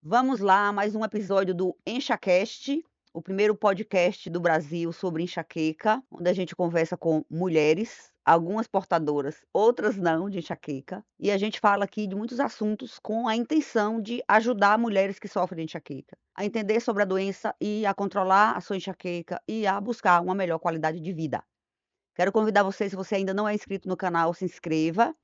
Vamos lá, mais um episódio do EnxaCast, o primeiro podcast do Brasil sobre enxaqueca, onde a gente conversa com mulheres, algumas portadoras, outras não, de enxaqueca, e a gente fala aqui de muitos assuntos com a intenção de ajudar mulheres que sofrem de enxaqueca a entender sobre a doença e a controlar a sua enxaqueca e a buscar uma melhor qualidade de vida. Quero convidar você, se você ainda não é inscrito no canal, se inscreva.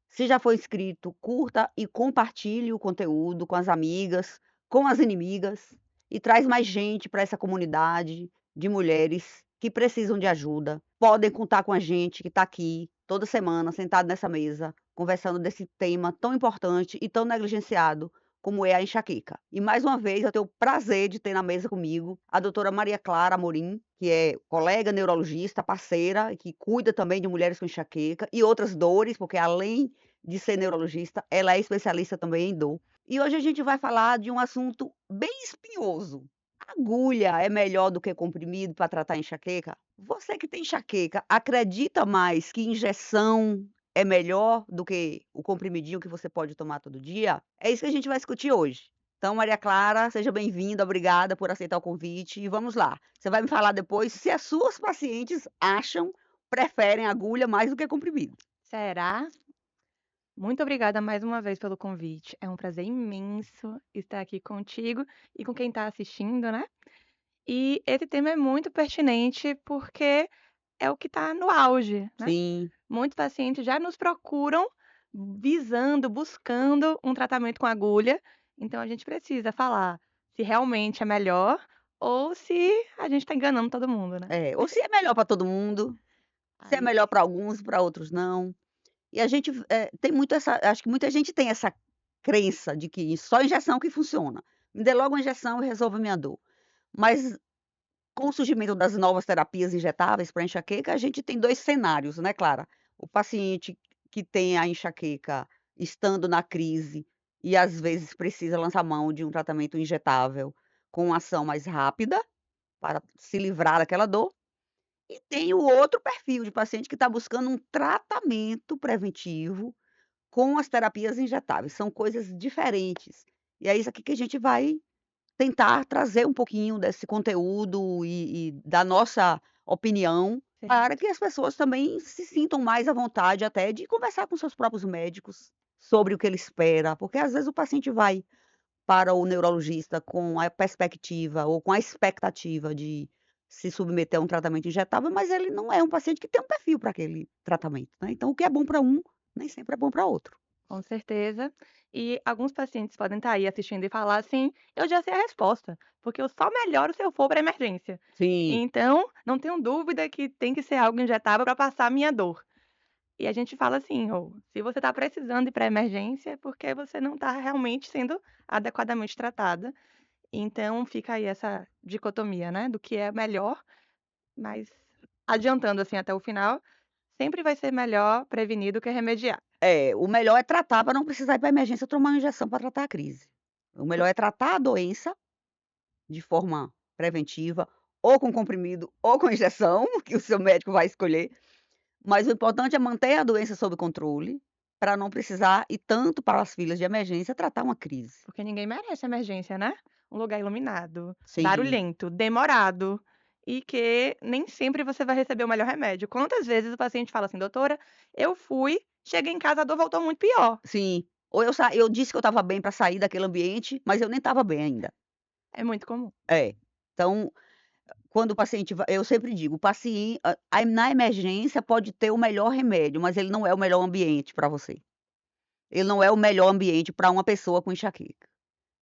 Se já for inscrito, curta e compartilhe o conteúdo com as amigas, com as inimigas e traz mais gente para essa comunidade de mulheres que precisam de ajuda. Podem contar com a gente que está aqui toda semana, sentado nessa mesa, conversando desse tema tão importante e tão negligenciado como é a enxaqueca. E mais uma vez eu tenho o prazer de ter na mesa comigo a doutora Maria Clara Amorim, que é colega neurologista, parceira, que cuida também de mulheres com enxaqueca e outras dores, porque além de ser neurologista, ela é especialista também em dor. E hoje a gente vai falar de um assunto bem espinhoso. Agulha é melhor do que comprimido para tratar enxaqueca? Você que tem enxaqueca, acredita mais que injeção é melhor do que o comprimidinho que você pode tomar todo dia? É isso que a gente vai discutir hoje. Então, Maria Clara, seja bem-vinda, obrigada por aceitar o convite e vamos lá. Você vai me falar depois se as suas pacientes preferem agulha mais do que comprimido. Será? Muito obrigada mais uma vez pelo convite. É um prazer imenso estar aqui contigo e com quem está assistindo, né? E esse tema é muito pertinente porque é o que está no auge, né? Sim, Muitos pacientes já nos procuram visando, buscando um tratamento com agulha. Então a gente precisa falar se realmente é melhor ou se a gente está enganando todo mundo, né? ou se é melhor para todo mundo, se é Aí, melhor para alguns, para outros não. E a gente, tem muito essa acho que muita gente tem essa crença de que só injeção que funciona. Me dê logo uma injeção e resolve minha dor. Mas com o surgimento das novas terapias injetáveis para enxaqueca, a gente tem 2 cenários, né, Clara? O paciente que tem a enxaqueca estando na crise e às vezes precisa lançar mão de um tratamento injetável com ação mais rápida, para se livrar daquela dor. E tem o outro perfil de paciente que está buscando um tratamento preventivo com as terapias injetáveis, são coisas diferentes. E é isso aqui que a gente vai tentar trazer um pouquinho desse conteúdo e da nossa opinião, sim. para que as pessoas também se sintam mais à vontade até de conversar com seus próprios médicos sobre o que ele espera, porque às vezes o paciente vai para o neurologista com a perspectiva ou com a expectativa de se submeter a um tratamento injetável, mas ele não é um paciente que tem um perfil para aquele tratamento, né. Então o que é bom para um, nem sempre é bom para outro. Com certeza. E alguns pacientes podem estar aí assistindo e falar assim: "Eu já sei a resposta, porque eu só melhoro se eu for para emergência". Sim, Então, não tenho dúvida que tem que ser algo injetável para passar a minha dor. E a gente fala assim: "Ô, se você está precisando ir para emergência, é porque você não está realmente sendo adequadamente tratada". Então fica aí essa dicotomia, né, do que é melhor, mas adiantando, assim, até o final, sempre vai ser melhor prevenir do que remediar. o melhor é tratar para não precisar ir para emergência tomar uma injeção para tratar a crise. O melhor é tratar a doença de forma preventiva, ou com comprimido ou com injeção, que o seu médico vai escolher. Mas o importante é manter a doença sob controle, para não precisar ir tanto para as filas de emergência tratar uma crise. Porque ninguém merece emergência, né. Um lugar iluminado, Sim. barulhento, demorado e que nem sempre você vai receber o melhor remédio. Quantas vezes o paciente fala assim: "Doutora, eu fui, cheguei em casa, a dor voltou muito pior". Sim. Ou eu disse que eu estava bem para sair daquele ambiente, mas eu nem estava bem ainda. É muito comum. É. Então, quando o paciente vai eu sempre digo: o paciente na emergência pode ter o melhor remédio, mas ele não é o melhor ambiente para você. Ele não é o melhor ambiente para uma pessoa com enxaqueca.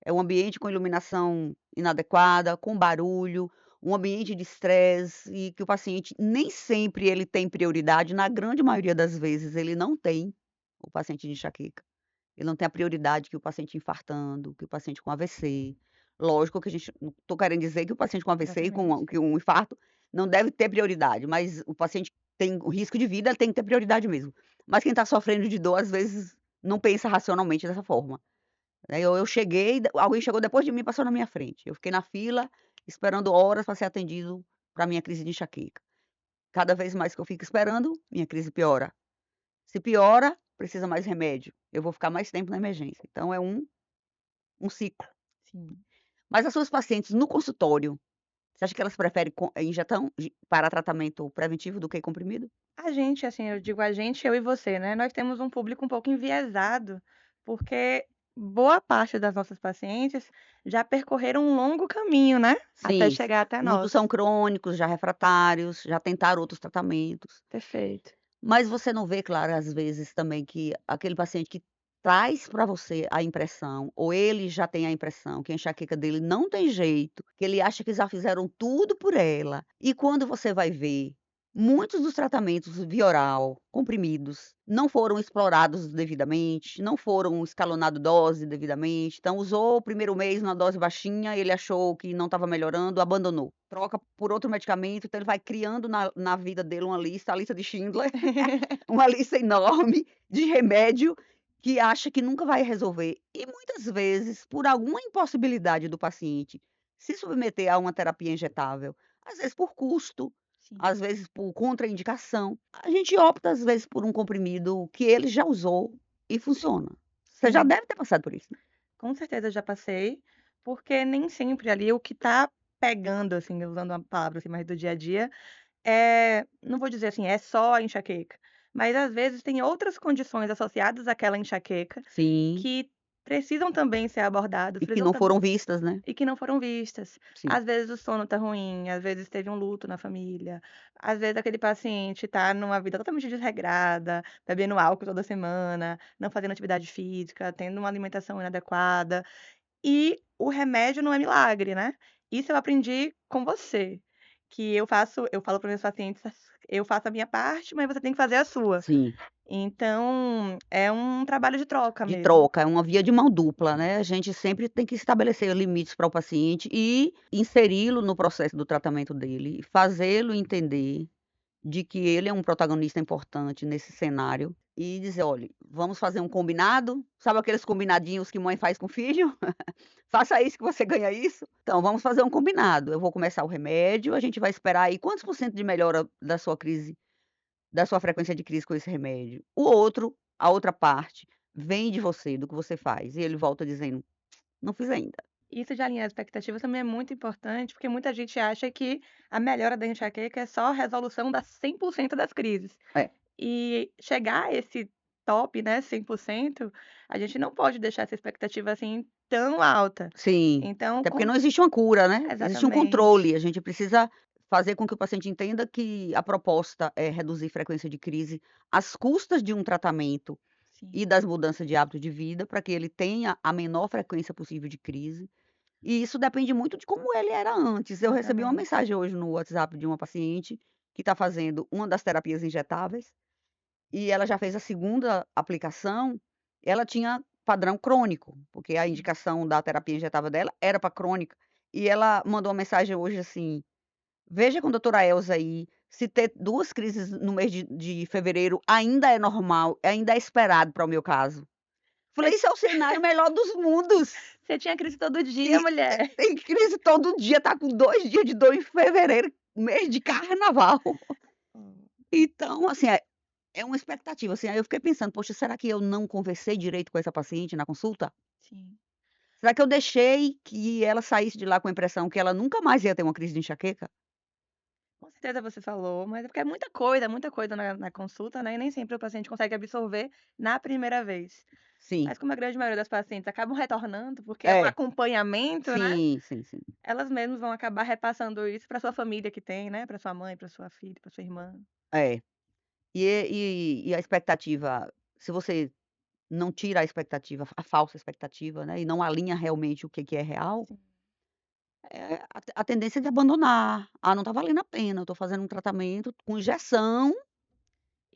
É um ambiente com iluminação inadequada, com barulho, um ambiente de estresse e que o paciente nem sempre ele tem prioridade, na grande maioria das vezes ele não tem, o paciente de enxaqueca. Ele não tem a prioridade que o paciente infartando, que o paciente com AVC. Lógico que a gente não estou querendo dizer que o paciente com AVC e Exatamente. que um infarto não deve ter prioridade, mas o paciente tem o risco de vida, ele tem que ter prioridade mesmo. Mas quem está sofrendo de dor, às vezes, não pensa racionalmente dessa forma, né. Eu cheguei, alguém chegou depois de mim e passou na minha frente. Eu fiquei na fila, esperando horas para ser atendido para minha crise de enxaqueca. Cada vez mais que eu fico esperando, minha crise piora. Se piora, precisa mais remédio. Eu vou ficar mais tempo na emergência. Então é um ciclo. Sim. Mas as suas pacientes no consultório, você acha que elas preferem injeção para tratamento preventivo do que comprimido? A gente, assim, eu digo a gente, eu e você, né, nós temos um público um pouco enviesado, porque boa parte das nossas pacientes já percorreram um longo caminho, né, até Sim, chegar até muitos são nós. crônicos, já refratários, já tentaram outros tratamentos. Perfeito. Mas você não vê, claro, às vezes também que aquele paciente que traz para você a impressão, ou ele já tem a impressão que a enxaqueca dele não tem jeito, que ele acha que já fizeram tudo por ela, e quando você vai ver, muitos dos tratamentos via oral, comprimidos, não foram explorados devidamente, não foram escalonados dose devidamente, então usou o primeiro mês numa dose baixinha, ele achou que não estava melhorando, abandonou. Troca por outro medicamento, então ele vai criando na vida dele uma lista, a lista de Schindler, uma lista enorme de remédio que acha que nunca vai resolver. E muitas vezes, por alguma impossibilidade do paciente se submeter a uma terapia injetável, às vezes por custo, Sim, às vezes por contraindicação, a gente opta às vezes por um comprimido que ele já usou e funciona. Você já sim. deve ter passado por isso, né? Com certeza já passei, porque nem sempre ali o que tá pegando, assim, usando uma palavra, assim, mais do dia a dia, não vou dizer assim, é só a enxaqueca, mas às vezes tem outras condições associadas àquela enxaqueca Sim, que precisam também ser abordadas, e que precisam não também foram vistas, né. e que não foram vistas. Sim, Às vezes o sono tá ruim, às vezes teve um luto na família, às vezes aquele paciente tá numa vida totalmente desregrada, bebendo álcool toda semana, não fazendo atividade física, tendo uma alimentação inadequada. E o remédio não é milagre, né. Isso eu aprendi com você, que eu falo para meus pacientes: "Eu faço a minha parte, mas você tem que fazer a sua". sim. Então, é um trabalho de troca De mesmo. troca, é uma via de mão dupla, né, a gente sempre tem que estabelecer limites para o paciente e inseri-lo no processo do tratamento dele, fazê-lo entender de que ele é um protagonista importante nesse cenário e dizer: "Olhe, vamos fazer um combinado? Sabe aqueles combinadinhos que mãe faz com filho? Faça isso que você ganha isso? Então vamos fazer um combinado, eu vou começar o remédio, a gente vai esperar aí quantos por cento de melhora da sua crise da sua frequência de crise com esse remédio. O outro, a outra parte, vem de você, do que você faz. E ele volta dizendo: "Não fiz ainda". Isso de alinhar expectativas também é muito importante, porque muita gente acha que a melhora da enxaqueca é só a resolução das 100% das crises. É, E chegar a esse top, né, 100%, a gente não pode deixar essa expectativa, assim, tão alta. sim. Então Até porque com não existe uma cura, né, existe um exatamente. controle, a gente precisa fazer com que o paciente entenda que a proposta é reduzir frequência de crise às custas de um tratamento Sim, e das mudanças de hábito de vida, para que ele tenha a menor frequência possível de crise. E isso depende muito de como ele era antes. Eu recebi uma exatamente. mensagem hoje no WhatsApp de uma paciente que está fazendo uma das terapias injetáveis. E ela já fez a segunda aplicação, ela tinha padrão crônico, porque a Sim. indicação da terapia injetável dela era para crônica. E ela mandou uma mensagem hoje assim: "Veja com a doutora Elza aí, se ter 2 crises no mês de fevereiro ainda é normal, ainda é esperado para o meu caso". Falei: Você "Isso é o cenário melhor dos mundos". você tinha crise todo dia, E mulher. tem crise todo dia, tá com 2 dias de dor em fevereiro, mês de carnaval. Hum. Então, assim, é uma expectativa, assim, aí eu fiquei pensando: "Poxa, será que eu não conversei direito com essa paciente na consulta? Sim. Será que eu deixei que ela saísse de lá com a impressão que ela nunca mais ia ter uma crise de enxaqueca?" Com certeza você falou, mas é porque é muita coisa na consulta, né, e nem sempre o paciente consegue absorver na primeira vez. Sim. Mas como a grande maioria das pacientes acabam retornando, porque é um É. acompanhamento, né, Sim, sim, sim. elas mesmas vão acabar repassando isso para sua família que tem, né, para sua mãe, para sua filha, para sua irmã. É. E a expectativa, se você não tira a expectativa, a falsa expectativa, né, e não alinha realmente o que que é real, Sim. a tendência é de abandonar. "Ah, não tá valendo a pena, eu tô fazendo um tratamento com injeção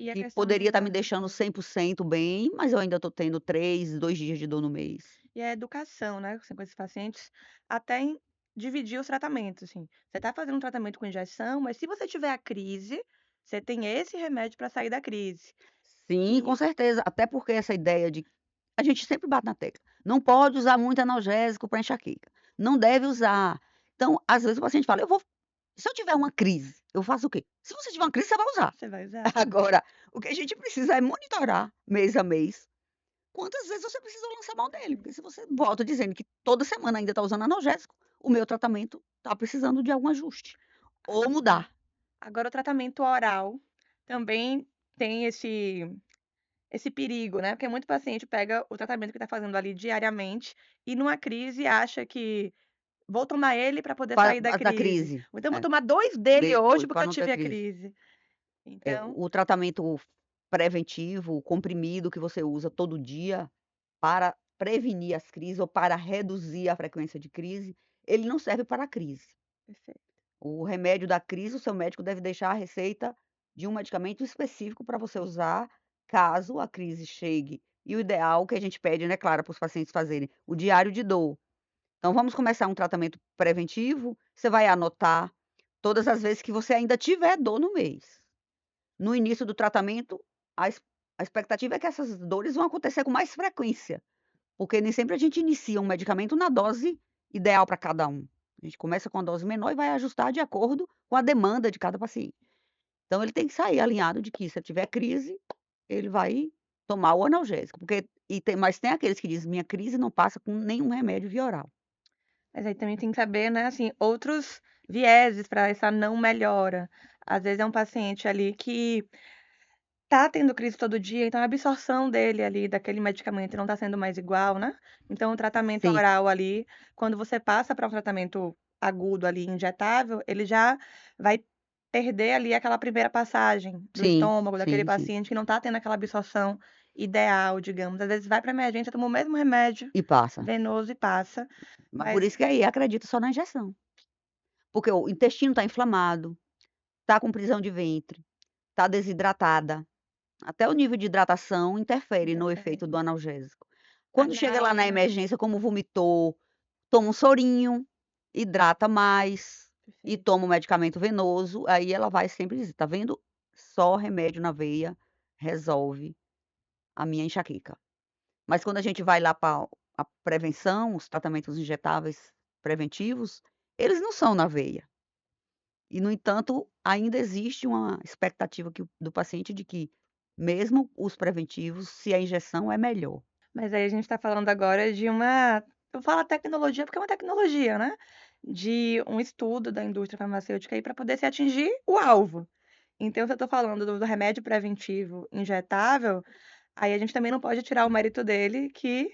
E a que questão poderia estar me da deixando 100% bem, mas eu ainda tô tendo 3, 2 dias de dor no mês". e a educação, né, assim, com esses pacientes, até em dividir os tratamentos, assim. Você está fazendo um tratamento com injeção, mas se você tiver a crise, você tem esse remédio para sair da crise. Sim, com E certeza, até porque essa ideia de a gente sempre bate na tecla, não pode usar muito analgésico para enxaqueca, não deve usar. Então, às vezes o paciente fala: "Eu vou se eu tiver uma crise, eu faço o quê?". Se você tiver uma crise, você vai usar. você vai usar. Agora, o que a gente precisa é monitorar mês a mês, quantas vezes você precisa lançar mão dele, porque se você volta dizendo que toda semana ainda está usando analgésico, o meu tratamento está precisando de algum ajuste, ou mudar. Agora o tratamento oral também tem esse perigo, né, porque muito paciente pega o tratamento que está fazendo ali diariamente e numa crise acha que vou tomar ele para poder Para sair da da crise, crise. ou então vou É, tomar 2 dele hoje depois porque para eu não ter tive a crise. crise. Então, O tratamento preventivo, o comprimido que você usa todo dia para prevenir as crises ou para reduzir a frequência de crise, ele não serve para a crise. perfeito. O remédio da crise, o seu médico deve deixar a receita de um medicamento específico para você usar, caso a crise chegue. E o ideal que a gente pede, né, claro, para os pacientes fazerem, o diário de dor. Então vamos começar um tratamento preventivo, você vai anotar todas as vezes que você ainda tiver dor no mês. No início do tratamento, a expectativa é que essas dores vão acontecer com mais frequência, porque nem sempre a gente inicia um medicamento na dose ideal para cada um. A gente começa com a dose menor e vai ajustar de acordo com a demanda de cada paciente. Então ele tem que sair alinhado de que se tiver crise, ele vai tomar o analgésico, porque mas tem aqueles que dizem: "Minha crise não passa com nenhum remédio via oral". Mas aí também tem que saber, né, assim, outros vieses para essa não melhora. Às vezes é um paciente ali que tá tendo crise todo dia, então a absorção dele ali daquele medicamento não tá sendo mais igual, né. Então o tratamento Sim, oral ali, quando você passa para um tratamento agudo ali injetável, ele já vai perder ali aquela primeira passagem do sim, estômago daquele sim, sim. paciente que não tá tendo aquela absorção ideal, digamos. Às vezes vai pra emergência, toma o mesmo remédio E passa. venoso e passa, Mas por mas isso que aí acredito só na injeção, porque o intestino está inflamado, está com prisão de ventre, está desidratada. Até o nível de hidratação interfere no efeito do interfere. analgésico. A Quando chega lá na náusea, emergência, como vomitou, toma um sorinho, hidrata mais e perfeito. toma o medicamento venoso, aí ela vai sempre dizer: "Tá vendo? Só remédio na veia resolve a minha enxaqueca". Mas quando a gente vai lá para a prevenção, os tratamentos injetáveis preventivos, eles não são na veia. E, no entanto, ainda existe uma expectativa do paciente de que, mesmo os preventivos, se a injeção é melhor. Mas aí a gente está falando agora de uma, eu falo tecnologia porque é uma tecnologia, né, de um estudo da indústria farmacêutica aí para poder se atingir o alvo. Então se eu estou falando do remédio preventivo injetável, aí a gente também não pode tirar o mérito dele que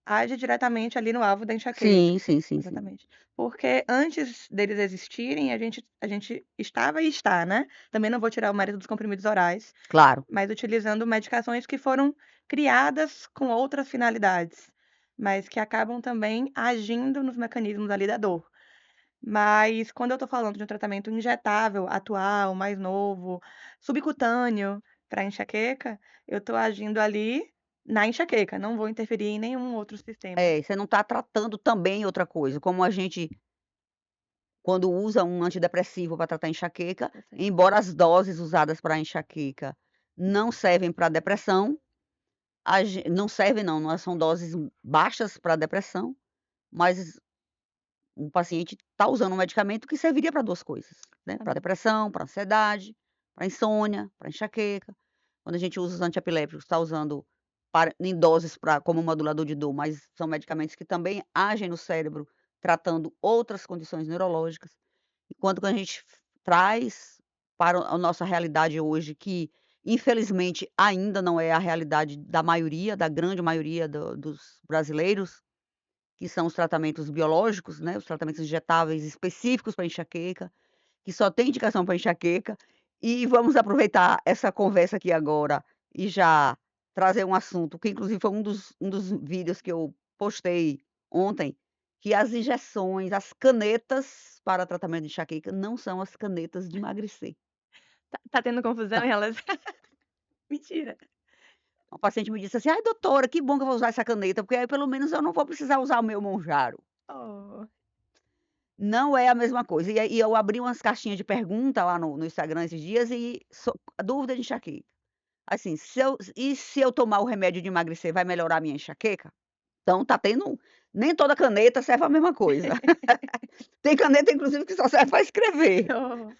age diretamente ali no alvo da enxaqueca. Sim, sim, sim, sim. Exatamente. Porque antes deles existirem, a gente estava e está, né. Também não vou tirar o mérito dos comprimidos orais, Claro. mas utilizando medicações que foram criadas com outras finalidades, mas que acabam também agindo nos mecanismos ali da dor. Mas quando eu estou falando de um tratamento injetável, atual, mais novo, subcutâneo para enxaqueca, eu estou agindo ali na enxaqueca, não vou interferir em nenhum outro sistema. É, você não está tratando também outra coisa, como a gente, quando usa um antidepressivo para tratar enxaqueca, Perfeito. embora as doses usadas para enxaqueca não servem para depressão, não servem não, não são doses baixas para depressão, mas um paciente está usando um medicamento que serviria para 2 coisas, né, Tá para bom. depressão, para ansiedade, para insônia, para enxaqueca. Quando a gente usa os antiepilépticos, está usando em doses para como modulador de dor, mas são medicamentos que também agem no cérebro, tratando outras condições neurológicas. Enquanto que a gente traz para a nossa realidade hoje, que infelizmente ainda não é a realidade da maioria, da grande maioria dos brasileiros, que são os tratamentos biológicos, né, os tratamentos injetáveis específicos para enxaqueca, que só tem indicação para enxaqueca. E vamos aproveitar essa conversa aqui agora e já trazer um assunto que inclusive foi um dos vídeos que eu postei ontem, que as injeções, as canetas para tratamento de enxaqueca não são as canetas de emagrecer. Tá tendo confusão Tá. em relação mentira. Uma paciente me disse assim: "Ai doutora, que bom que eu vou usar essa caneta, porque aí pelo menos eu não vou precisar usar o meu Monjaro". Oh, Não é a mesma coisa. E eu abri umas caixinhas de pergunta lá no Instagram esses dias e dúvida de enxaqueca. Assim, se eu tomar o remédio de emagrecer vai melhorar a minha enxaqueca? Então tá tendo nem toda caneta serve a mesma coisa. Tem caneta inclusive que só serve para escrever. oh.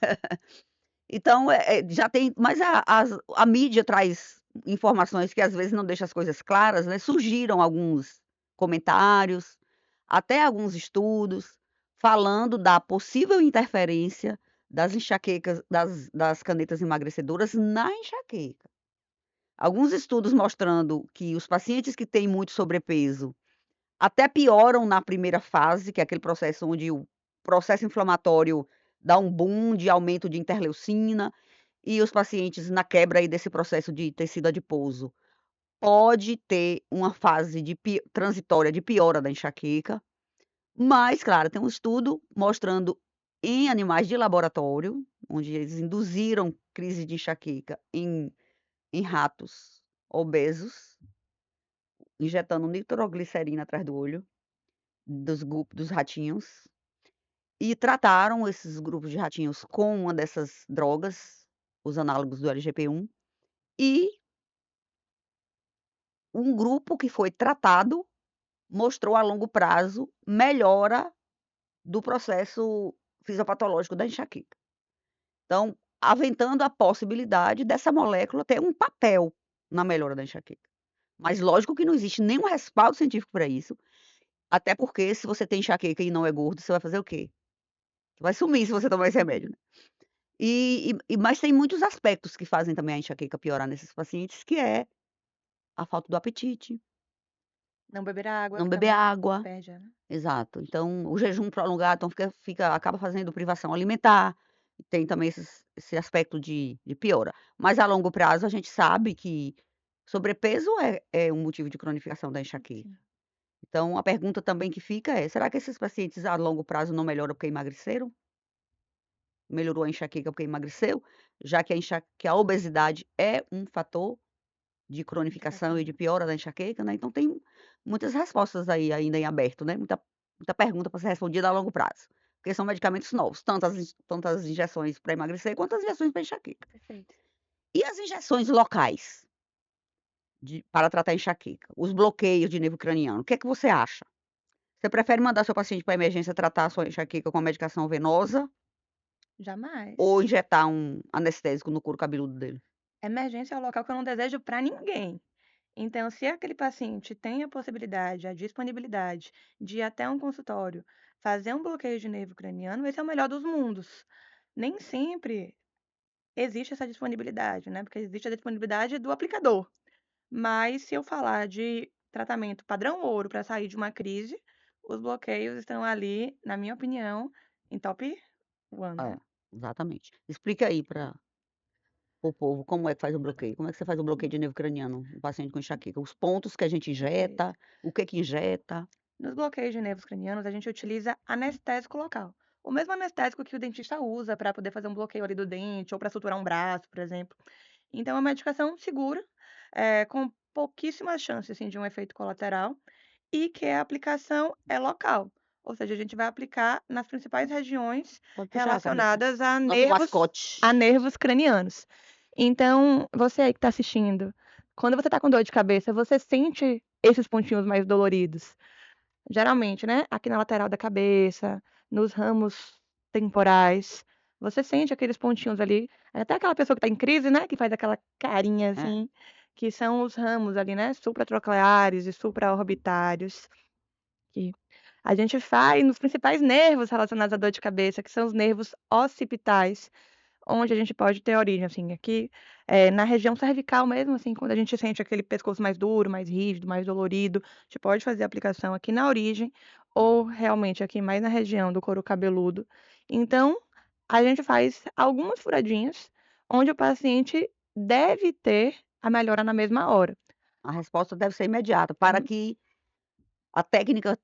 Então, já tem mas a mídia traz informações que às vezes não deixam as coisas claras, né, surgiram alguns comentários, até alguns estudos, falando da possível interferência das enxaquecas das canetas emagrecedoras na enxaqueca. Alguns estudos mostrando que os pacientes que têm muito sobrepeso até pioram na primeira fase, que é aquele processo onde o processo inflamatório dá um boom de aumento de interleucina, e os pacientes na quebra aí desse processo de tecido adiposo, pode ter uma fase de transitória de piora da enxaqueca, mas claro, tem um estudo mostrando em animais de laboratório, onde eles induziram crise de enxaqueca em ratos obesos, injetando nitroglicerina atrás do olho dos ratinhos, e trataram esses grupos de ratinhos com uma dessas drogas, os análogos do LGP-1, e um grupo que foi tratado mostrou a longo prazo melhora do processo fisiopatológico da enxaqueca. Então, aventando a possibilidade dessa molécula ter um papel na melhora da enxaqueca. Mas lógico que não existe nenhum respaldo científico para isso, até porque se você tem enxaqueca e não é gordo, você vai fazer o quê? Você vai sumir se você tomar esse remédio, né. Mas tem muitos aspectos que fazem também a enxaqueca piorar nesses pacientes, que é a falta do apetite, Não beber água, não que beber também água. perde, né? Exato. Então, o jejum prolongado, então acaba fazendo privação alimentar, tem também esse aspecto de piora. Mas a longo prazo a gente sabe que sobrepeso é um motivo de cronificação da enxaqueca. Sim. Então a pergunta também que fica é: será que esses pacientes a longo prazo não melhoram porque emagreceram? Melhorou a enxaqueca porque emagreceu? Já que a obesidade é um fator de cronificação e Complicação. de piora da enxaqueca, né, então tem muitas respostas aí ainda em aberto, né, muita pergunta para ser respondida a longo prazo, porque são medicamentos novos, tanto as injeções para emagrecer quanto as injeções para enxaqueca. Perfeito. E as injeções locais para tratar enxaqueca, os bloqueios de nervo craniano, o que é que você acha? Você prefere mandar seu paciente para emergência tratar a sua enxaqueca com a medicação venosa ou Jamais. injetar um anestésico no couro cabeludo dele? Emergência é o local que eu não desejo para ninguém. Então, se aquele paciente tem a possibilidade, a disponibilidade de ir até um consultório, fazer um bloqueio de nervo craniano, esse é o melhor dos mundos. Nem sempre existe essa disponibilidade, né? Porque existe a disponibilidade do aplicador. Mas se eu falar de tratamento padrão ouro para sair de uma crise, os bloqueios estão ali, na minha opinião, em top one. É, exatamente. Explica aí para o povo, como é que faz o bloqueio? Como é que você faz o bloqueio de nervo craniano no paciente com enxaqueca? Os pontos que a gente Perfeito. injeta, o que que injeta? Nos bloqueios de nervos cranianos, a gente utiliza anestésico local. O mesmo anestésico que o dentista usa para poder fazer um bloqueio ali do dente ou para suturar um braço, por exemplo. Então, é uma medicação segura, com pouquíssimas chances assim, de um efeito colateral e que a aplicação é local. Ou seja, a gente vai aplicar nas principais regiões Pode puxar a cabeça. relacionadas Nosso mascote. a nervos cranianos. Então, você aí que está assistindo, quando você está com dor de cabeça, você sente esses pontinhos mais doloridos. Geralmente, né, aqui na lateral da cabeça, nos ramos temporais, você sente aqueles pontinhos ali, até aquela pessoa que está em crise, né, que faz aquela carinha É, assim, que são os ramos ali, né, supratroncleares e supraorbitários, que a gente faz nos principais nervos relacionados à dor de cabeça, que são os nervos occipitais, onde a gente pode ter origem, assim, aqui, na região cervical mesmo, assim, quando a gente sente aquele pescoço mais duro, mais rígido, mais dolorido, a gente pode fazer a aplicação aqui na origem ou realmente aqui mais na região do couro cabeludo. Então, a gente faz algumas furadinhas, onde o paciente deve ter a melhora na mesma hora. a resposta deve ser imediata, para Uhum. que a técnica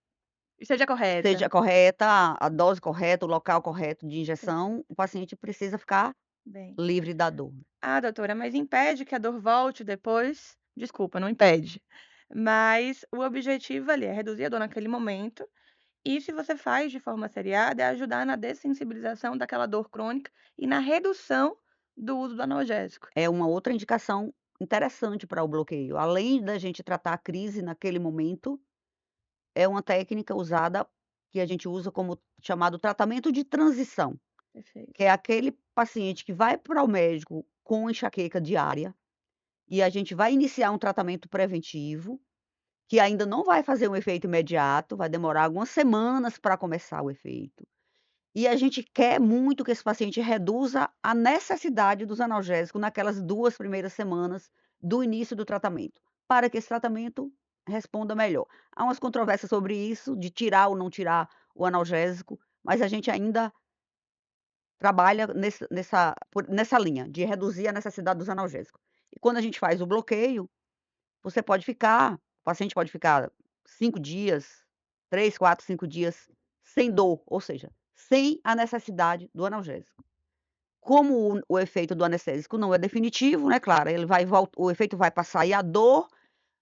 E seja correta. seja correta, a dose correta, o local correto de Perfeito. injeção, o paciente precisa ficar Bem. livre da dor. Ah, doutora, mas impede que a dor volte depois? Desculpa, não impede. Mas o objetivo ali é reduzir a dor naquele momento. E se você faz de forma seriada, é ajudar na dessensibilização daquela dor crônica e na redução do uso do analgésico. É uma outra indicação interessante para o bloqueio, além da gente tratar a crise naquele momento, é uma técnica usada que a gente usa como chamado tratamento de transição, que Perfeito. é aquele paciente que vai para o médico com enxaqueca diária e a gente vai iniciar um tratamento preventivo, que ainda não vai fazer um efeito imediato, vai demorar algumas semanas para começar o efeito. E a gente quer muito que esse paciente reduza a necessidade dos analgésicos naquelas 2 primeiras semanas do início do tratamento, para que esse tratamento responda melhor. Há umas controvérsias sobre isso, de tirar ou não tirar o analgésico, mas a gente ainda trabalha nessa linha, de reduzir a necessidade dos analgésicos. E quando a gente faz o bloqueio, o paciente pode ficar 5 dias, 3, 4, 5 dias sem dor, ou seja, sem a necessidade do analgésico. Como o efeito do anestésico não é definitivo, né, claro, ele vai o efeito vai passar e a dor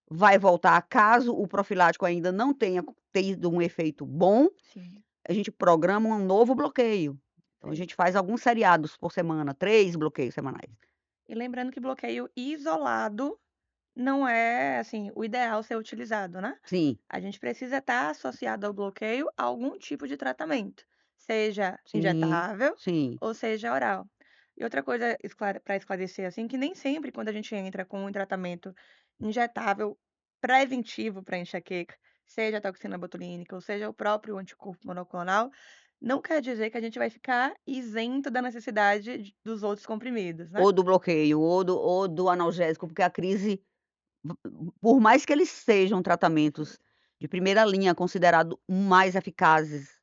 vai voltar caso o profilático ainda não tenha tido um efeito bom, Sim, a gente programa um novo bloqueio. Então a perfeito. gente faz alguns seriados por semana, 3 bloqueios semanais. E lembrando que bloqueio isolado não é, assim, o ideal ser utilizado, né. Sim, A gente precisa estar associado ao bloqueio a algum tipo de tratamento, seja sim, injetável sim. ou seja oral. E outra coisa para esclarecer, assim, que nem sempre quando a gente entra com um tratamento injetável preventivo para enxaqueca, seja a toxina botulínica ou seja o próprio anticorpo monoclonal, não quer dizer que a gente vai ficar isento da necessidade dos outros comprimidos, né. Ou do bloqueio, ou do analgésico, porque a crise, por mais que eles sejam Perfeito, tratamentos de primeira linha, considerado mais eficazes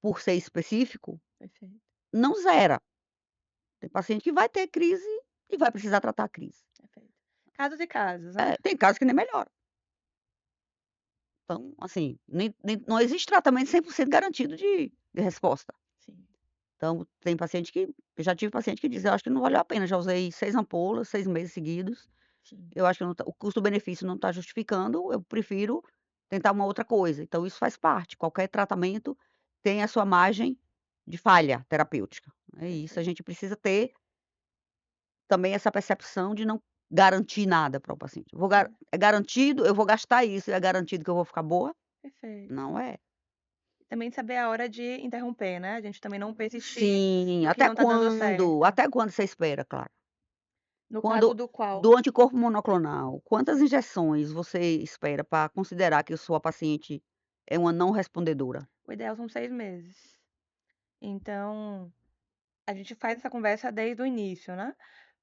por ser específico, perfeito, não zera. Tem paciente que vai ter crise e vai precisar tratar a crise. perfeito. Casos e casos, né. Tem casos que nem melhora. Então, assim, nem não existe tratamento 100% garantido de resposta. Sim, Então, tem paciente que eu já tive paciente que diz: "Eu acho que não valeu a pena, já usei 6 ampolas, 6 meses seguidos, sim. eu acho que não tá o custo-benefício não está justificando, eu prefiro tentar uma outra coisa". Então isso faz parte, qualquer tratamento tem a sua margem de falha terapêutica. É isso, a Perfeito. gente precisa ter também essa percepção de não garantir nada para o paciente. É, É garantido, eu vou gastar isso, é garantido que eu vou ficar boa? perfeito. Não é. E também saber a hora de interromper, né, a gente também não persistir Sim, no que não tá dando certo. até quando você espera, claro. No caso Quando do qual do anticorpo monoclonal, quantas sim, injeções você espera para considerar que a sua paciente é uma não respondedora? o ideal são 6 meses. Então, a gente faz essa conversa desde o início, né,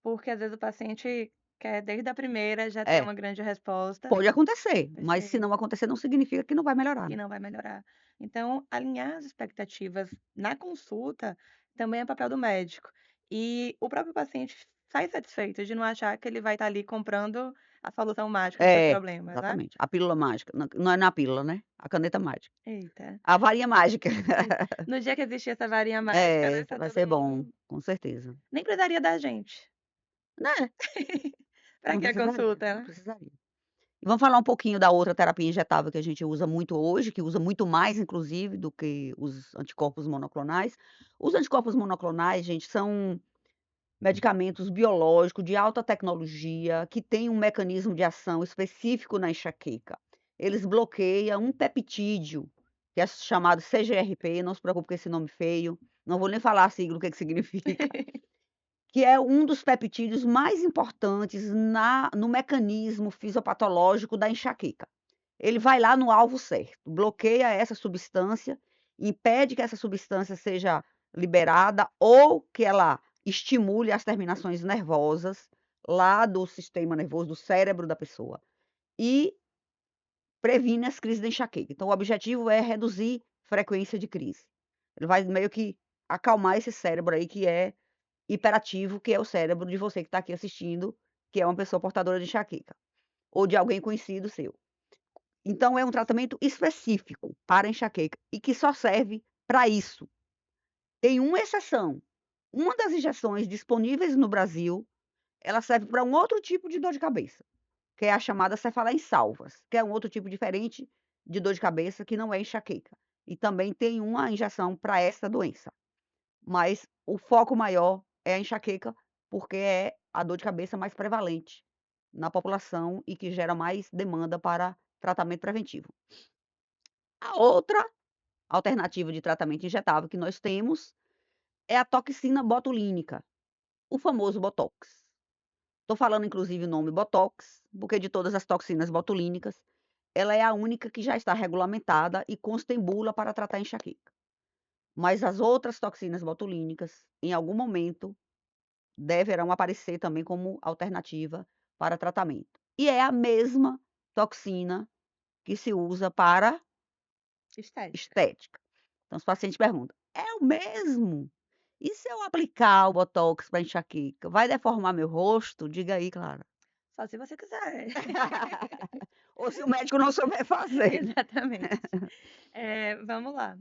porque às vezes o paciente quer desde a primeira já ter É, uma grande resposta. pode acontecer, mas se Perfeito. não acontecer não significa que não vai melhorar, Que né. não vai melhorar. Então, alinhar as expectativas na consulta também é papel do médico. E o próprio paciente sai satisfeito de não achar que ele vai estar ali comprando a solução mágica dos seus É, problemas, né. exatamente. A pílula mágica, não é na pílula, né, a caneta mágica. Eita. A varinha mágica. No dia que existir essa varinha mágica, né, É, tá vai todo ser bom, mundo com certeza. nem precisaria da gente. Né, Pra não que a precisaria, consulta, não né. precisaria. E vamos falar um pouquinho da outra terapia injetável que a gente usa muito hoje, que usa muito mais inclusive do que os anticorpos monoclonais. Os anticorpos monoclonais, gente, são medicamentos biológicos de alta tecnologia, que têm um mecanismo de ação específico na enxaqueca. Eles bloqueiam um peptídeo, que é chamado CGRP, não se preocupe com esse nome feio, não vou nem falar a sigla, o que que significa, que é um dos peptídeos mais importantes no mecanismo fisiopatológico da enxaqueca. Ele vai lá no alvo certo, bloqueia essa substância, impede que essa substância seja liberada ou que ela estimule as terminações nervosas lá do sistema nervoso, do cérebro da pessoa, e previne as crises de enxaqueca. Então o objetivo é reduzir frequência de crise. Ele vai meio que acalmar esse cérebro aí que é hiperativo, que é o cérebro de você que está aqui assistindo, que é uma pessoa portadora de enxaqueca, ou de alguém conhecido seu. Então é um tratamento específico para enxaqueca e que só serve para isso. Tem uma exceção, uma das injeções disponíveis no Brasil, ela serve para um outro tipo de dor de cabeça, que é a chamada cefaleia em salvas, que é um outro tipo diferente de dor de cabeça que não é enxaqueca. E também tem uma injeção para essa doença, mas o foco maior é a enxaqueca, porque é a dor de cabeça mais prevalente na população e que gera mais demanda para tratamento preventivo. A outra alternativa de tratamento injetável que nós temos é a toxina botulínica, o famoso botox. Tô falando inclusive o nome Botox, porque de todas as toxinas botulínicas, ela é a única que já está regulamentada e consta em bula para tratar enxaqueca. Mas as outras toxinas botulínicas, em algum momento, deverão aparecer também como alternativa para tratamento. E é a mesma toxina que se usa para Estética. estética. Então os pacientes perguntam: "É o mesmo? E se eu aplicar o botox para enxaqueca, vai deformar meu rosto?" Diga aí, Clara. Só se você quiser. Ou se o médico não souber fazer, né. Exatamente. Vamos lá.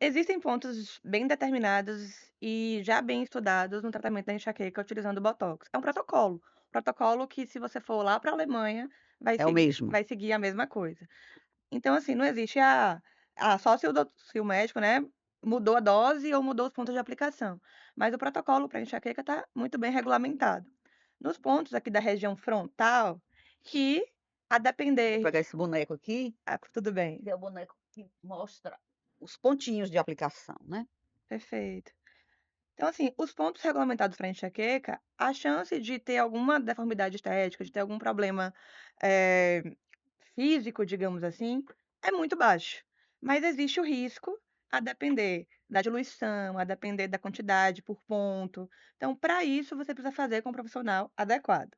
Existem pontos bem determinados e já bem estudados no tratamento da enxaqueca utilizando o botox. É um protocolo. Protocolo que, se você for lá para a Alemanha, É o mesmo. vai seguir a mesma coisa. Então, assim, não existe só se o médico, né, mudou a dose ou mudou os pontos de aplicação. Mas o protocolo para enxaqueca está muito bem regulamentado. Nos pontos aqui da região frontal, que a Vou depender. pegar esse boneco aqui, Tudo bem, que é o boneco que mostra os pontinhos de aplicação, né. perfeito. Então, assim, os pontos regulamentados para enxaqueca, a chance de ter alguma deformidade estética, de ter algum problema, eh, físico, digamos assim, é muito baixo. Mas existe o risco, a depender da diluição, a depender da quantidade por ponto. Então, para isso, você precisa fazer com um profissional adequado.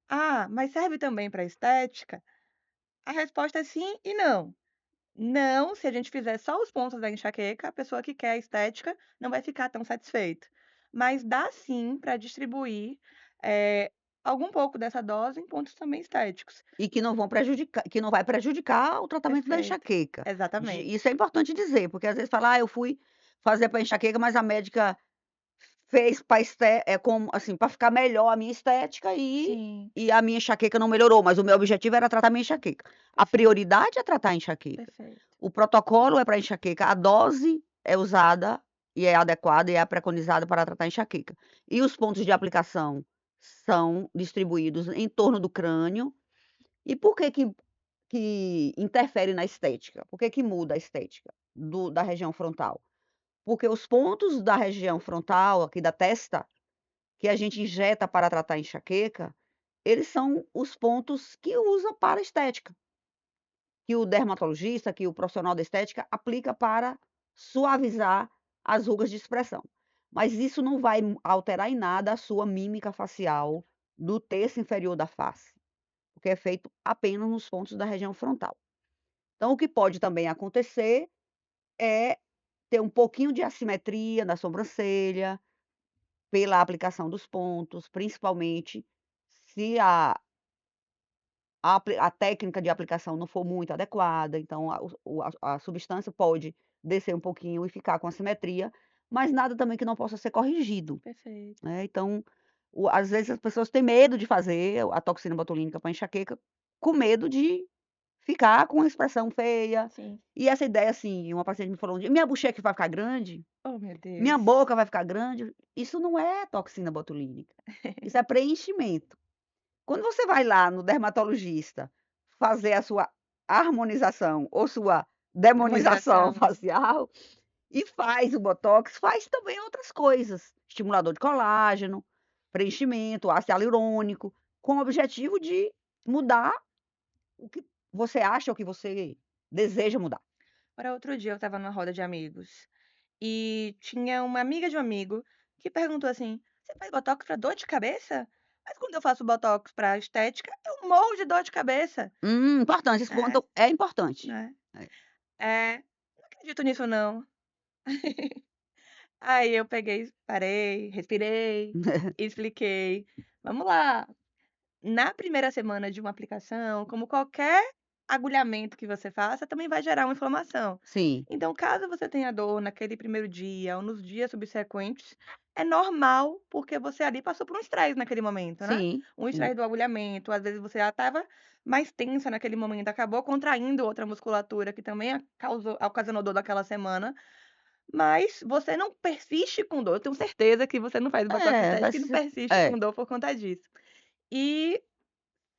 Ah, mas serve também para estética? A resposta é sim e não. Não, se a gente fizer só os pontos da enxaqueca, a pessoa que quer a estética não vai ficar tão satisfeita. Mas dá sim para distribuir, algum pouco dessa dose em pontos também estéticos. E que não vai prejudicar o tratamento da Perfeito. enxaqueca. Exatamente. Isso é importante dizer, porque às vezes fala: "Ah, eu fui fazer para enxaqueca, mas a médica fez para como assim, para ficar melhor a minha estética Sim, e a minha enxaqueca não melhorou, mas o meu objetivo era tratar a minha enxaqueca". A perfeito, prioridade é tratar a enxaqueca. perfeito. O protocolo é para enxaqueca, a dose é usada e é adequada e é preconizada para tratar a enxaqueca. E os pontos de aplicação são distribuídos em torno do crânio. E por que interfere na estética? Por que muda a estética da região frontal? Porque os pontos da região frontal, aqui da testa, que a gente injeta para tratar a enxaqueca, eles são os pontos que usa para estética, que o dermatologista, que o profissional da estética aplica para suavizar as rugas de expressão. Mas isso não vai alterar em nada a sua mímica facial do terço inferior da face, porque é feito apenas nos pontos da região frontal. Então, o que pode também acontecer é ter um pouquinho de assimetria na sobrancelha, pela aplicação dos pontos, principalmente se a técnica de aplicação não for muito adequada, então a substância pode descer um pouquinho e ficar com assimetria, mas nada também que não possa ser corrigido, Perfeito. né. Então, às vezes as pessoas têm medo de fazer a toxina botulínica para enxaqueca, com medo de ficar com uma expressão feia. Sim. E essa ideia, assim, uma paciente me falou um dia: "Minha bochecha vai ficar grande, Oh, meu minha Deus. boca vai ficar grande", isso não é toxina botulínica, isso é preenchimento. Quando você vai lá no dermatologista fazer a sua harmonização ou sua demonização Harmonização. facial e faz o botox, faz também outras coisas, estimulador de colágeno, preenchimento, ácido hialurônico, com o objetivo de mudar o que você acha, o que você deseja mudar. Ora, outro dia eu estava numa roda de amigos e tinha uma amiga de um amigo que perguntou assim: "Você faz botox para dor de cabeça?" Mas quando eu faço botox para estética, eu morro de dor de cabeça. Importante, esse É, ponto é importante. né. É. Não acredito nisso não. Aí eu peguei, parei, respirei, expliquei. Vamos lá, na primeira semana de uma aplicação, como qualquer agulhamento que você faça, também vai gerar uma inflamação. Sim, Então, caso você tenha dor naquele primeiro dia ou nos dias subsequentes, é normal, porque você ali passou por um estresse naquele momento, né? sim, Um sim. estresse do agulhamento, às vezes você já estava mais tensa naquele momento, acabou contraindo outra musculatura que também ocasionou dor daquela semana, mas você não persiste com dor. Eu tenho certeza que você não faz botox É, vai estética e não ser persiste com é, dor por conta disso. E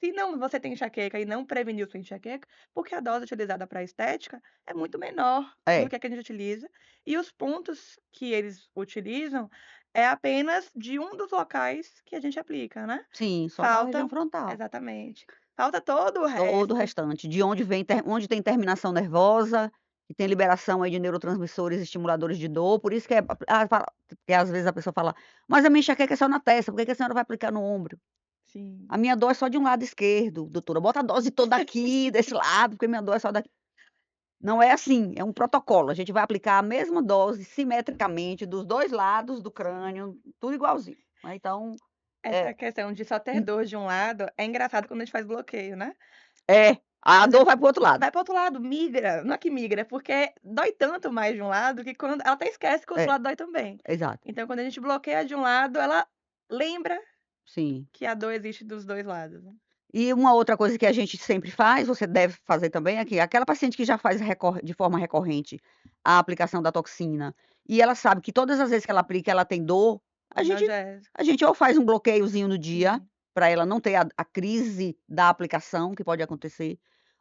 Se não você tem enxaqueca e não preveniu sua enxaqueca, porque a dose utilizada para estética é muito menor do É, que a gente utiliza, e os pontos que eles utilizam é apenas de um dos locais que a gente aplica, né. sim, só da região Falta frontal. exatamente. Falta todo o Todo o resto. restante, de onde vem onde tem terminação nervosa, e tem liberação aí de neurotransmissores estimuladores de dor, por isso que fala porque às vezes a pessoa fala: "Mas a minha enxaqueca é só na testa, por que que a senhora vai aplicar no ombro?". Sim. "A minha dor é só de um lado esquerdo, doutora, bota a dose toda aqui, desse lado, porque minha dor é só daqui". Não é assim, é um protocolo, a gente vai aplicar a mesma dose simetricamente dos 2 lados do Sim. crânio, tudo igualzinho, né, então, é Essa questão de só ter dor de um lado, é engraçado quando a gente faz bloqueio, né. a Às dor vezes vai para o outro lado. vai para o outro lado, migra, não é que migra, é porque dói tanto mais de um lado que quando ela até esquece que o outro É, lado dói também. exato, Então quando a gente bloqueia de um lado, ela lembra sim. que a dor existe dos 2 lados, né. E uma outra coisa que a gente sempre faz, você deve fazer também, é que aquela paciente que já faz de forma recorrente a aplicação da toxina, e ela sabe que todas as vezes que ela aplica ela tem dor, a gente Analgésico, a gente ou faz um bloqueiozinho no dia, sim, para ela não ter a crise da aplicação que pode acontecer,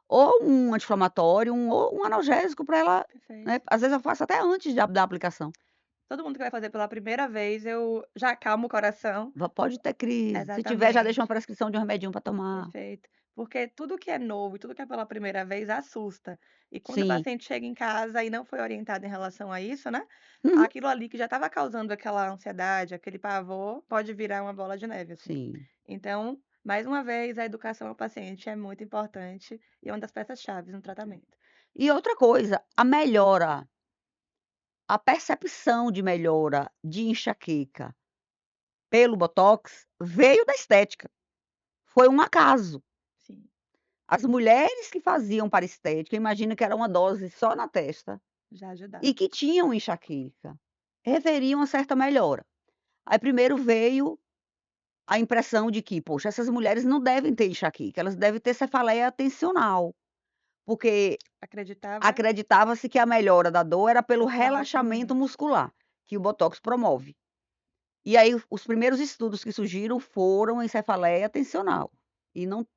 ou um anti-inflamatório, ou um analgésico para ela, né, perfeito. às vezes eu faço até antes da aplicação. Todo mundo que vai fazer pela primeira vez, eu já acalmo o coração. Pode ter crise, se tiver já deixa uma Exatamente. prescrição de um remedinho para tomar. Perfeito. Porque tudo que é novo e tudo que é pela primeira vez assusta. E quando o Sim. paciente chega em casa e não foi orientado em relação a isso, né, Uhum. aquilo ali que já estava causando aquela ansiedade, aquele pavor, pode virar uma bola de neve, assim. Sim. Então, mais uma vez, a educação ao paciente é muito importante e é uma das peças-chaves no tratamento. E outra coisa, a percepção de melhora de enxaqueca pelo botox veio da estética, foi um acaso. Sim, As mulheres que faziam para estética, imagina que era uma dose só na testa, já e ajudaram. que tinham enxaqueca, referiam a certa melhora. Aí primeiro veio a impressão de que: "Poxa, essas mulheres não devem ter enxaqueca, elas devem ter cefaleia atencional", porque Acreditava acreditava-se que a melhora da dor era pelo pelo relaxamento relaxamento. muscular, que o botox promove. E aí os primeiros estudos que surgiram foram em cefaleia tensional, e não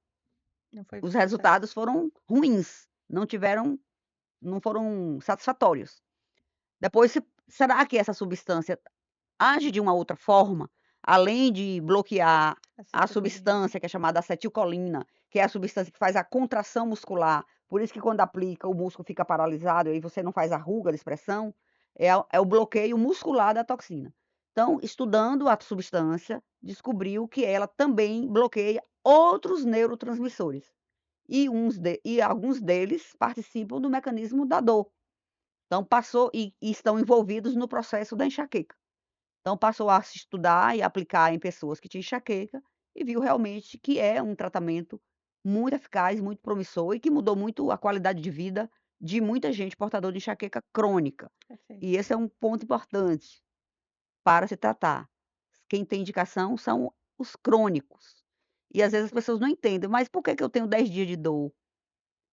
Não foi os sucesso. resultados foram ruins, não foram satisfatórios. Depois será que essa substância age de uma outra forma, além de bloquear a Acetilcolina. substância que é chamada acetilcolina, que é a substância que faz a contração muscular, por isso que quando aplica o músculo fica paralisado e aí você não faz a ruga de expressão, é o bloqueio muscular da toxina. Então, estudando a substância, descobriu que ela também bloqueia outros neurotransmissores, e alguns deles participam do mecanismo da dor. Então passou e estão envolvidos no processo da enxaqueca. Então passou a se estudar e aplicar em pessoas que tinham enxaqueca, e viu realmente que é um tratamento muito eficaz, muito promissor e que mudou muito a qualidade de vida de muita gente portadora de enxaqueca crônica. E Perfeito. esse é um ponto importante para se tratar. Quem tem indicação são os crônicos. E às vezes as pessoas não entendem: "Mas por que que eu tenho 10 dias de dor?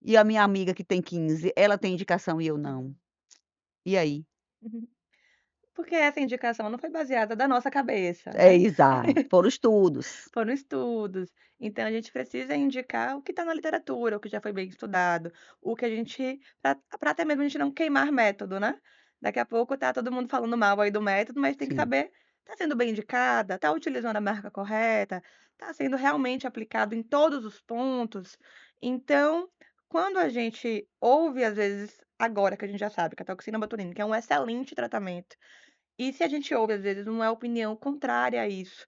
E a minha amiga que tem 15, ela tem indicação e eu não? Não. E aí?". Porque essa indicação não foi baseada da nossa cabeça, É, né. exato, foram estudos. Foram estudos. Então a gente precisa indicar o que está na literatura, o que já foi bem estudado, o que a gente pra até mesmo a gente não queimar método, né. Daqui a pouco tá todo mundo falando mal aí do método, mas tem que Sim, saber, tá sendo bem indicada, tá utilizando a marca correta, tá sendo realmente aplicado em todos os pontos. Então, quando a gente ouve, às vezes, agora que a gente já sabe que a toxina botulínica é um excelente tratamento, e se a gente ouve, às vezes, uma opinião contrária a isso,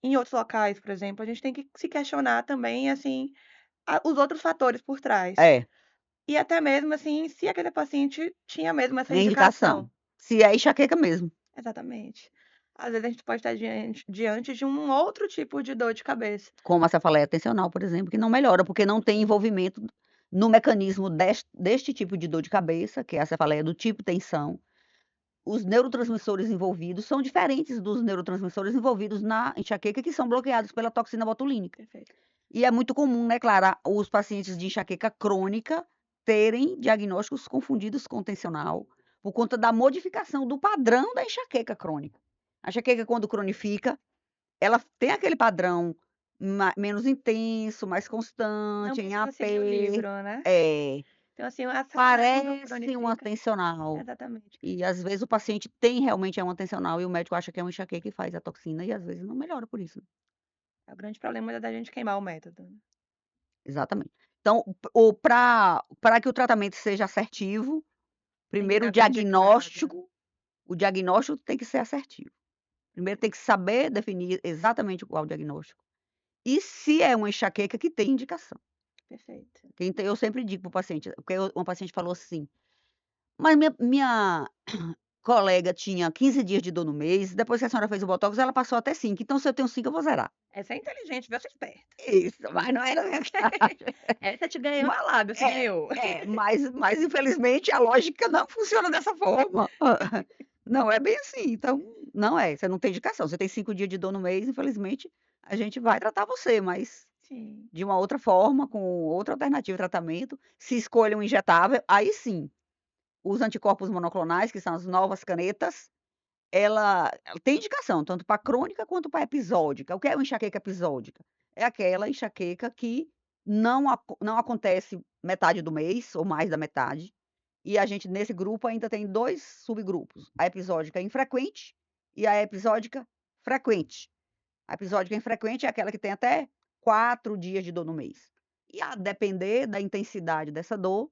em outros locais, por exemplo, a gente tem que se questionar também, assim, os outros fatores por trás. é, E até mesmo, assim, se aquele paciente tinha mesmo essa é indicação. indicação. Se é enxaqueca mesmo, Exatamente. Às vezes a gente pode estar diante de um outro tipo de dor de cabeça. como a cefaleia tensional, por exemplo, que não melhora, porque não tem envolvimento no mecanismo deste tipo de dor de cabeça, que é a cefaleia do tipo tensão. Os neurotransmissores envolvidos são diferentes dos neurotransmissores envolvidos na enxaqueca, que são bloqueados pela toxina botulínica. Perfeito. E é muito comum, né, Clara, os pacientes de enxaqueca crônica terem diagnósticos confundidos com tensional, por conta da modificação do padrão da enxaqueca crônica. A enxaqueca, quando cronifica, ela tem aquele padrão menos intenso, mais Não constante, em precisa seguir o AP. livro, né. É, Então, assim, essa coragem do parece uma cronifica tensional. exatamente. E às vezes o paciente tem realmente é uma tensional e o médico acha que é uma enxaqueca e faz a toxina e às vezes não melhora por isso. É o grande problema da gente queimar o método. Exatamente. Então, o pra que o tratamento seja assertivo, Tem que primeiro estar bem indicado. o diagnóstico tem que ser assertivo. Primeiro tem que saber definir exatamente qual o diagnóstico. E se é uma enxaqueca que tem indicação. Perfeito. Então eu sempre digo para o paciente, porque uma paciente falou assim: "Mas minha colega tinha 15 dias de dor no mês, depois que a senhora fez o botox ela passou até 5, então se eu tenho 5 eu vou zerar". Essa é inteligente, viu, essa é esperta. Isso, mas não era verdade. Essa te ganhou Ma na lábia, se é, ganhou. mas infelizmente a lógica não funciona dessa forma. Não é bem assim, então não é, você não tem indicação, você tem 5 dias de dor no mês, infelizmente a gente vai tratar você, mas Sim, de uma outra forma, com outra alternativa de tratamento, se escolha um injetável, aí sim, os anticorpos monoclonais, que são as novas canetas, ela tem indicação tanto para crônica quanto para episódica. O que é uma enxaqueca episódica? É aquela enxaqueca que não acontece metade do mês ou mais da metade, e a gente nesse grupo ainda tem 2 subgrupos, a episódica infrequente e a episódica frequente. A episódica infrequente é aquela que tem até 4 dias de dor no mês. E a depender da intensidade dessa dor,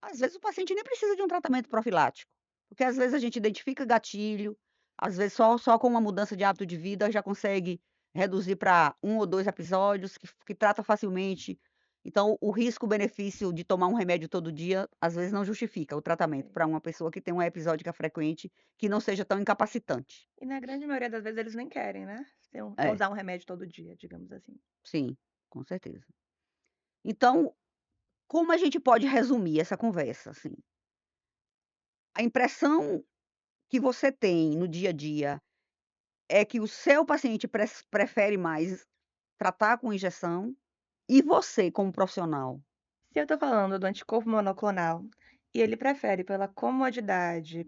às vezes o paciente nem precisa de um tratamento profilático, porque às vezes a gente identifica gatilho, às vezes só com uma mudança de hábito de vida já consegue reduzir para um ou 2 episódios que trata facilmente. Então o risco-benefício de tomar um remédio todo dia, às vezes não justifica o tratamento perfeito. para uma pessoa que tem uma episódica frequente, que não seja tão incapacitante. E na grande maioria das vezes eles nem querem, né, É, usar um remédio todo dia, digamos assim. sim, com certeza. Então, como a gente pode resumir essa conversa, assim? A impressão que você tem no dia a dia é que o seu paciente prefere mais tratar com injeção e você como profissional. Se eu tô falando do anticorpo monoclonal, e ele prefere pela comodidade,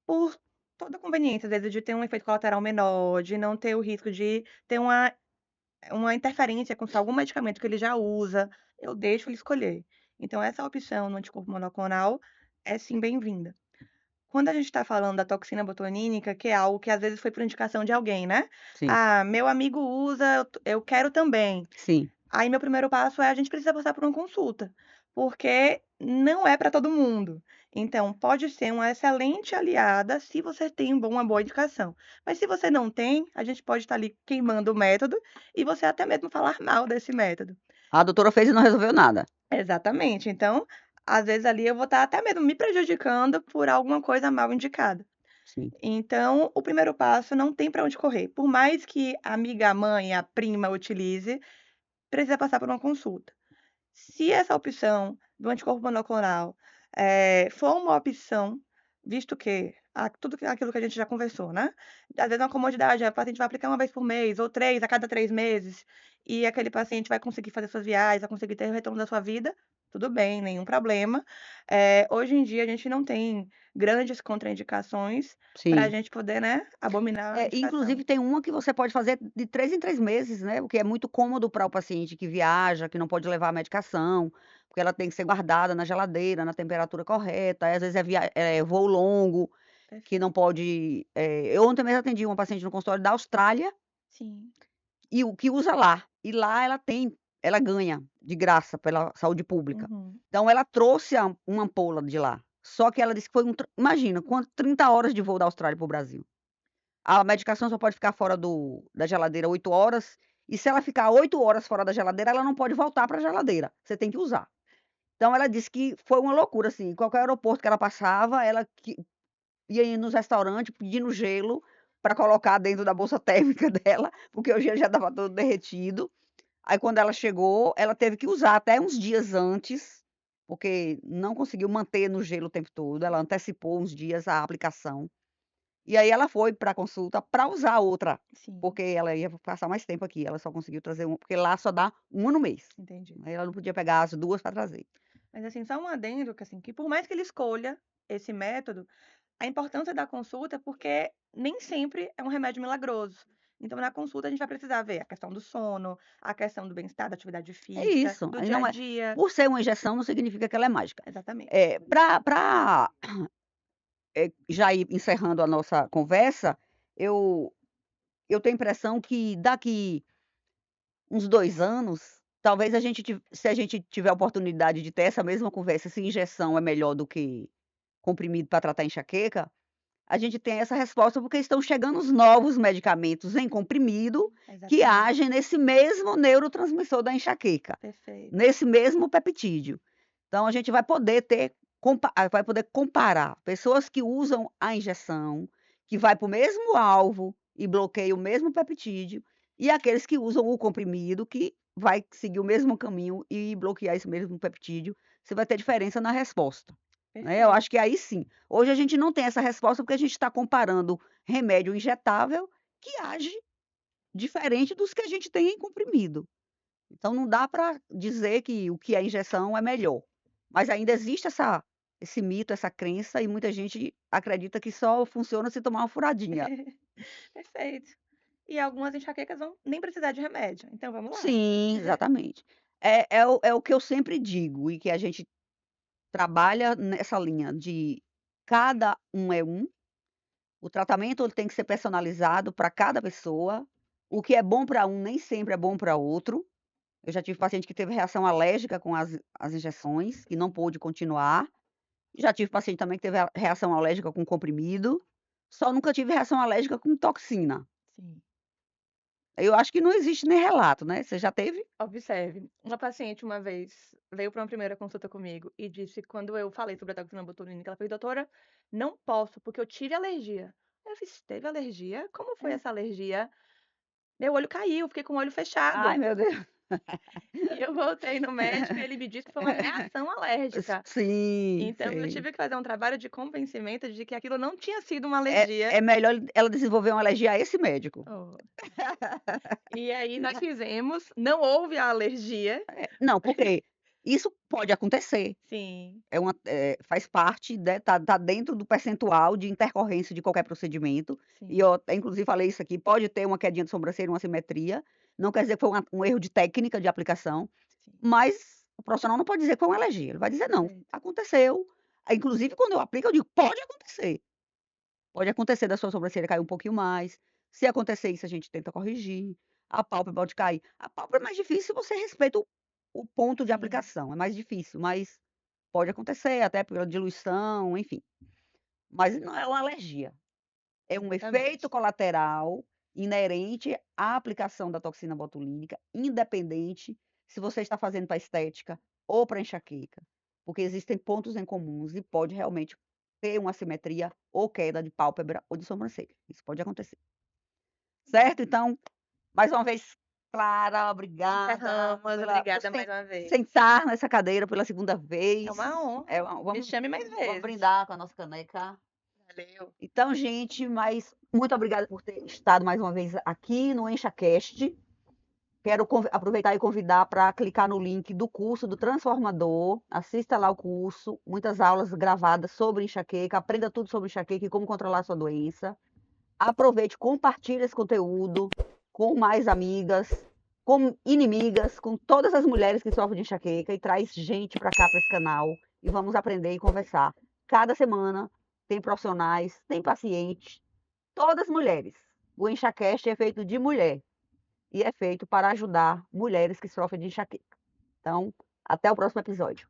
por toda a conveniência, às vezes, de ter um efeito colateral menor, de não ter o risco de ter uma interferência com algum medicamento que ele já usa, eu deixo ele escolher. Então essa opção no anticorpo monoclonal é sim bem-vinda. Quando a gente está falando da toxina botulinínica, que é algo que às vezes foi por indicação de alguém, né? Sim, "Ah, meu amigo usa, eu quero também". sim, Aí meu primeiro passo é a gente precisa passar por uma consulta, porque não é para todo mundo. Então, pode ser uma excelente aliada se você tem uma boa indicação. Mas se você não tem, a gente pode estar ali queimando o método e você até mesmo falar mal desse método. a doutora fez e não resolveu nada. Exatamente. Então, às vezes ali eu vou estar até mesmo me prejudicando por alguma coisa mal indicada. Sim, Então, o primeiro passo não tem para onde correr. Por mais que a amiga, a mãe, a prima utilize, precisa passar por uma consulta. Se essa opção do anticorpo monoclonal, for uma opção, visto que aquilo que a gente já conversou, né, às vezes é uma comodidade, a paciente vai aplicar uma vez por mês ou 3 a cada 3 meses, e aquele paciente vai conseguir fazer suas viagens, vai conseguir ter o retorno da sua vida, tudo bem, nenhum problema. Hoje em dia a gente não tem grandes contraindicações para a sim. gente poder, né, abominar a indicação. Inclusive tem uma que você pode fazer de 3 em 3 meses, né, o que é muito cômodo para o paciente que viaja, que não pode levar a medicação, porque ela tem que ser guardada na geladeira, na temperatura correta, aí às vezes é voo longo, que não Perfeito. pode eu ontem mesmo atendi uma paciente no consultório da Austrália, Sim. e o que usa lá, e lá ela ganha de graça pela saúde pública. Uhum. Então ela trouxe a uma ampola de lá, só que ela disse que foi imagina quanto 30 horas de voo da Austrália para o Brasil. A medicação só pode ficar fora da geladeira 8 horas, e se ela ficar 8 horas fora da geladeira, ela não pode voltar para a geladeira, você tem que usar. Então ela disse que foi uma loucura, assim, qualquer aeroporto que ela passava, ela ia nos restaurantes pedindo gelo para colocar dentro da bolsa térmica dela, porque o gelo já estava todo derretido. Aí quando ela chegou, ela teve que usar até uns dias antes, porque não conseguiu manter no gelo o tempo todo, ela antecipou uns dias a aplicação. E aí ela foi para a consulta para usar a outra, Sim, porque ela ia passar mais tempo aqui, ela só conseguiu trazer uma porque lá só dá uma no mês, entendi. aí ela não podia pegar as 2 para trazer. Mas assim, só um adendo que assim, que por mais que ele escolha esse método, a importância da consulta é porque nem sempre é um remédio milagroso. Então, na consulta, a gente vai precisar ver a questão do sono, a questão do bem-estar, da atividade É física, isso, do aí dia a não é dia. por ser uma injeção não significa que ela é mágica. Exatamente. Pra já ir encerrando a nossa conversa, eu eu tenho a impressão que daqui uns 2 anos, talvez se a gente tiver a oportunidade de ter essa mesma conversa, se injeção é melhor do que comprimido para tratar enxaqueca, a gente tem essa resposta, porque estão chegando os novos medicamentos em comprimido, que Exatamente. agem nesse mesmo neurotransmissor da enxaqueca, Perfeito. nesse mesmo peptídeo. Então a gente vai poder vai poder comparar pessoas que usam a injeção, que vai para o mesmo alvo e bloqueia o mesmo peptídeo, e aqueles que usam o comprimido, que vai seguir o mesmo caminho e bloquear esse mesmo peptídeo. Você vai ter diferença na resposta, né, eu Perfeito. acho que aí sim. Hoje a gente não tem essa resposta, porque a gente está comparando remédio injetável que age diferente dos que a gente tem em comprimido. Então não dá para dizer que o que é injeção é melhor. Mas ainda existe esse mito, essa crença, e muita gente acredita que só funciona se tomar uma furadinha. Perfeito. E algumas enxaquecas vão nem precisar de remédio, então vamos lá. Sim, exatamente. É o que eu sempre digo e que a gente trabalha nessa linha de cada um é um. O tratamento ele tem que ser personalizado para cada pessoa. O que é bom para um nem sempre é bom para outro. Eu já tive paciente que teve reação alérgica com as injeções, que não pôde continuar. Já tive paciente também que teve a reação alérgica com comprimido. Só nunca tive reação alérgica com toxina. Sim. Eu acho que não existe nem relato, né. Você já teve? Observe, uma paciente uma vez veio para uma primeira consulta comigo e disse, quando eu falei sobre a toxina botulínica, ela fez: "Doutora, não posso, porque eu tive alergia". Eu fiz: "Teve alergia? Como foi É. essa alergia?". Meu olho caiu, fiquei com o olho Ai, fechado. meu Deus. E eu voltei no médico e ele me disse que foi uma reação alérgica. Sim, Então eu sei. tive que fazer um trabalho de convencimento de que aquilo não tinha sido uma É alergia. é melhor ela desenvolver uma alergia a esse médico. Oh. E aí nós fizemos, não houve a alergia. Não, porque isso pode acontecer. Sim, Faz parte, né, tá dentro do percentual de intercorrência de qualquer procedimento, e sim, eu até inclusive falei isso aqui, pode ter uma quedinha de sobrancelha, uma assimetria, não quer dizer que foi um erro de técnica de aplicação, sim, mas o profissional não pode dizer que foi uma alergia, ele vai dizer: "Não, perfeito. aconteceu". Inclusive quando eu aplico eu digo: pode acontecer da sua sobrancelha cair um pouquinho mais, se acontecer isso a gente tenta corrigir, a pálpebra pode cair. A pálpebra é mais difícil se você respeita o ponto de Sim, aplicação, é mais difícil, mas pode acontecer, até pela diluição, enfim. Mas não é uma alergia, é um efeito exatamente. colateral inerente à aplicação da toxina botulínica, independente se você está fazendo para estética ou para enxaqueca, porque existem pontos em comuns e pode realmente ter uma assimetria ou queda de pálpebra ou de sobrancelha. Isso pode acontecer. Certo? Então, mais uma vez, Clara, obrigada Encerramos, por obrigada mais uma vez. sentar nessa cadeira pela segunda É vez. uma honra. Me chame mais Vamos vezes. brindar com a nossa caneca. Valeu. Então, gente, mas muito obrigada por ter estado mais uma vez aqui no EnchaCast. Quero aproveitar e convidar para clicar no link do curso do Transformador. Assista lá o curso, muitas aulas gravadas sobre enxaqueca, aprenda tudo sobre enxaqueca e como controlar a sua doença. Aproveite, compartilhe esse conteúdo com mais amigas, com inimigas, com todas as mulheres que sofrem de enxaqueca e traz gente para cá, para esse canal e vamos aprender e conversar. Cada semana tem profissionais, tem pacientes, todas mulheres. O EnxaCast é feito de mulher e é feito para ajudar mulheres que sofrem de enxaqueca. Então, até o próximo episódio.